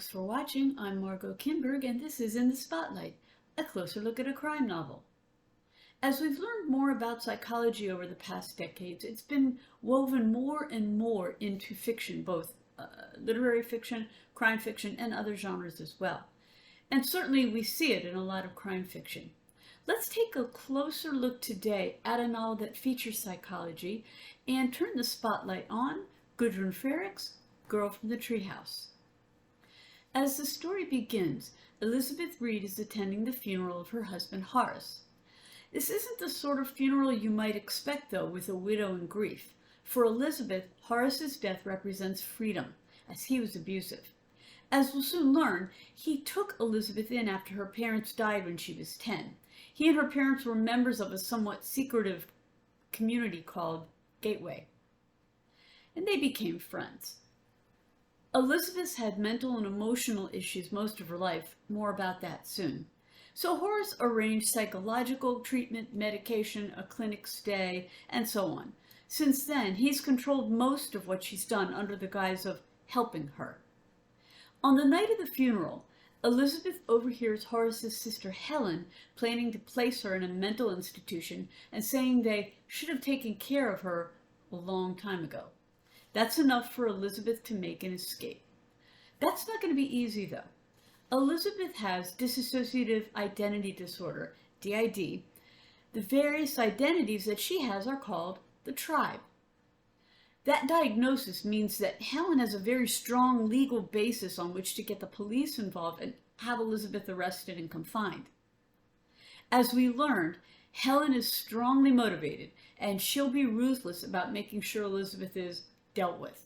Thanks for watching. I'm Margot Kinberg, and this is In the Spotlight, a closer look at a crime novel. As we've learned more about psychology over the past decades, it's been woven more and more into fiction, both literary fiction, crime fiction, and other genres as well. And certainly we see it in a lot of crime fiction. Let's take a closer look today at a novel that features psychology and turn the spotlight on Gudrun Frerichs, Girl from the Treehouse. As the story begins, Elizabeth Reed is attending the funeral of her husband Horace. This isn't the sort of funeral you might expect, though, with a widow in grief. For Elizabeth, Horace's death represents freedom, as he was abusive. As we'll soon learn, he took Elizabeth in after her parents died when she was 10. He and her parents were members of a somewhat secretive community called Gateway, and they became friends. Elizabeth had mental and emotional issues most of her life. More about that soon. So Horace arranged psychological treatment, medication, a clinic stay, and so on. Since then, he's controlled most of what she's done under the guise of helping her. On the night of the funeral, Elizabeth overhears Horace's sister Helen planning to place her in a mental institution and saying they should have taken care of her a long time ago. That's enough for Elizabeth to make an escape. That's not going to be easy, though. Elizabeth has dissociative identity disorder, DID. The various identities that she has are called the tribe. That diagnosis means that Helen has a very strong legal basis on which to get the police involved and have Elizabeth arrested and confined. As we learned, Helen is strongly motivated, and she'll be ruthless about making sure Elizabeth is dealt with.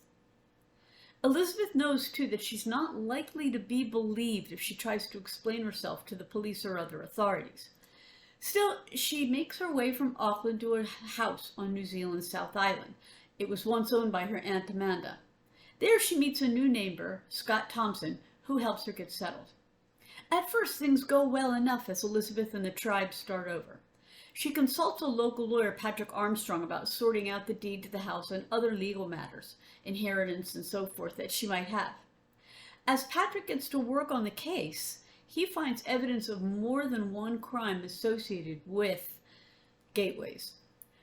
Elizabeth knows, too, that she's not likely to be believed if she tries to explain herself to the police or other authorities. Still, she makes her way from Auckland to a house on New Zealand's South Island. It was once owned by her Aunt Amanda. There she meets a new neighbor, Scott Thompson, who helps her get settled. At first, things go well enough as Elizabeth and the tribe start over. She consults a local lawyer, Patrick Armstrong, about sorting out the deed to the house and other legal matters, inheritance and so forth, that she might have. As Patrick gets to work on the case, he finds evidence of more than one crime associated with gateways.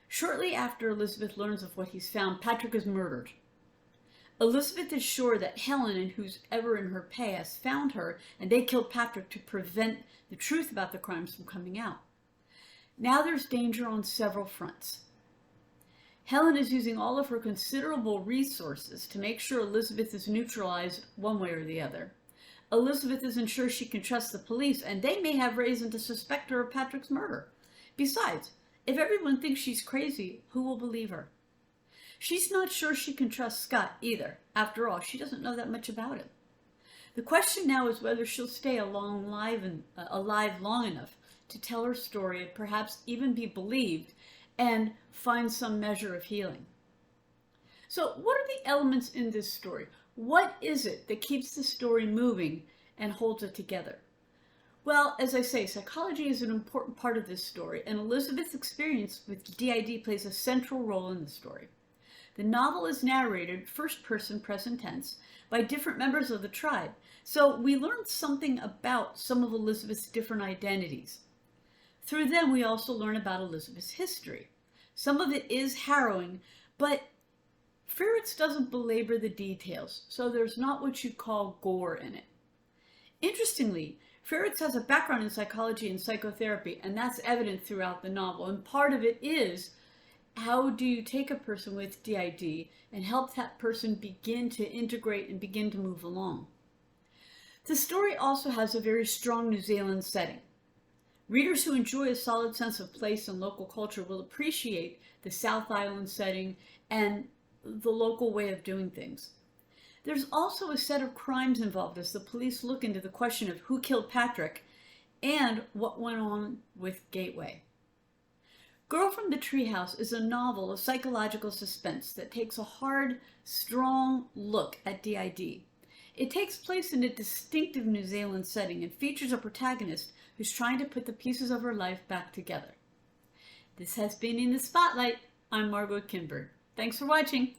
Shortly after Elizabeth learns of what he's found, Patrick is murdered. Elizabeth is sure that Helen and who's ever in her pay has found her, and they killed Patrick to prevent the truth about the crimes from coming out. Now there's danger on several fronts. Helen is using all of her considerable resources to make sure Elizabeth is neutralized one way or the other. Elizabeth isn't sure she can trust the police, and they may have reason to suspect her of Patrick's murder. Besides, if everyone thinks she's crazy, who will believe her? She's not sure she can trust Scott either. After all, she doesn't know that much about him. The question now is whether she'll stay alive long enough to tell her story and perhaps even be believed and find some measure of healing. So what are the elements in this story? What is it that keeps the story moving and holds it together? Well, as I say, psychology is an important part of this story, and Elizabeth's experience with DID plays a central role in the story. The novel is narrated first person present tense by different members of the tribe, so we learn something about some of Elizabeth's different identities. Through them, we also learn about Elizabeth's history. Some of it is harrowing, but Frerichs doesn't belabor the details, so there's not what you'd call gore in it. Interestingly, Frerichs has a background in psychology and psychotherapy, and that's evident throughout the novel. And part of it is, how do you take a person with DID and help that person begin to integrate and begin to move along? The story also has a very strong New Zealand setting. Readers who enjoy a solid sense of place and local culture will appreciate the South Island setting and the local way of doing things. There's also a set of crimes involved as the police look into the question of who killed Patrick and what went on with Gateway. Girl from the Treehouse is a novel of psychological suspense that takes a hard, strong look at DID. It takes place in a distinctive New Zealand setting and features a protagonist who's trying to put the pieces of her life back together. This has been In the Spotlight. I'm Margot Kinberg. Thanks for watching.